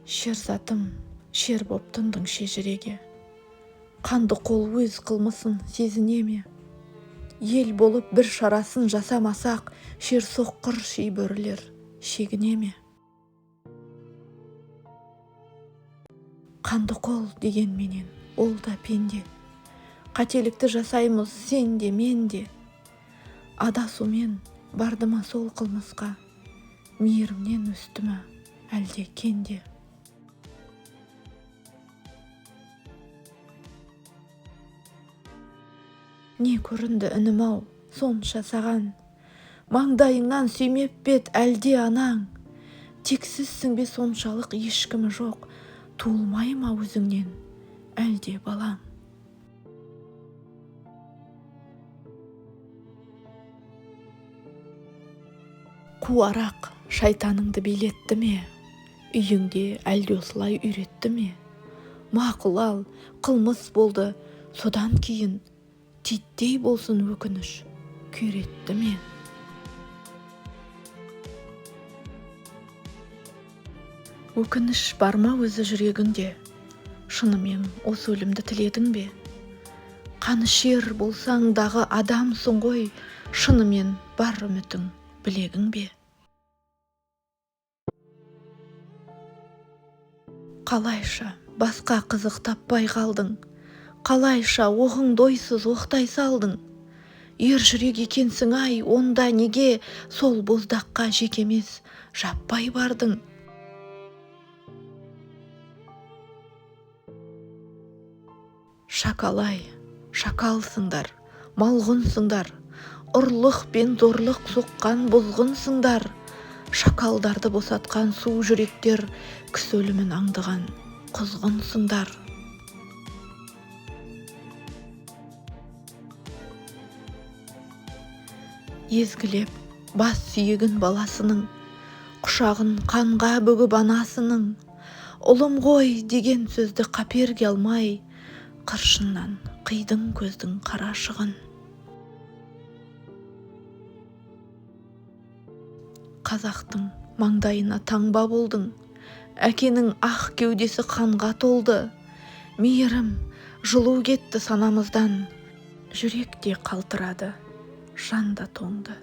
Шерзатым, шер боп тындың шежіреге. Қанды қол өз қылмысын сезінеме. Ел болып бір шарасын жасамасақ, шер соққыр шейбөрілер шегінеме. Қанды қол деген менен, ол да пенде. Қателікті жасаймыз сен де мен де. Адасумен бардыма сол қылмысқа, мейірімнен үстіме әлде кенде. Не көрінді інім-ау сонша саған, маңдайыңнан сүймеп бет әлде анаң. Тексізсің бе соншалық ешкімі жоқ, туылмай ма өзіңнен әлде балаң. Қуарақ шайтаныңды билетті ме, үйіңде әлде осылай үйретті ме? Мақұл ал, қылмыс болды, содан кейін титтей болсын өкініш күйретті ме? Өкініш бар ма өзі жүрегіңде? Шынымен осы өлімді тіледің бе? Қанішер болсаң дағы адамсың ғой, шынымен бар үмітің білегің бе? Қалайша басқа қызық таппай қалдың? Қалайша оғың дойсыз оқтай салдың? Ер жүрек екенсің ай, онда неге сол боздаққа жекемес жаппай бардың? Шакалай, шакалсыңдар, малғынсыңдар, ұрлық пен зорлық соққан бұзғынсыңдар. Шакалдарды босатқан су жүректер, кісі өлімін аңдыған құзғынсыңдар. Езгілеп бас сүйегін баласының, құшағын қанға бөгіп анасының, ұлым ғой деген сөзді қаперге алмай, қыршыннан қидың көздің қарашығын. Қазақтың маңдайына таңба болдың, әкенің ақ кеудесі қанға толды. Мейірім жылу кетті санамыздан, жүректе қалтырады, жан да тоңды.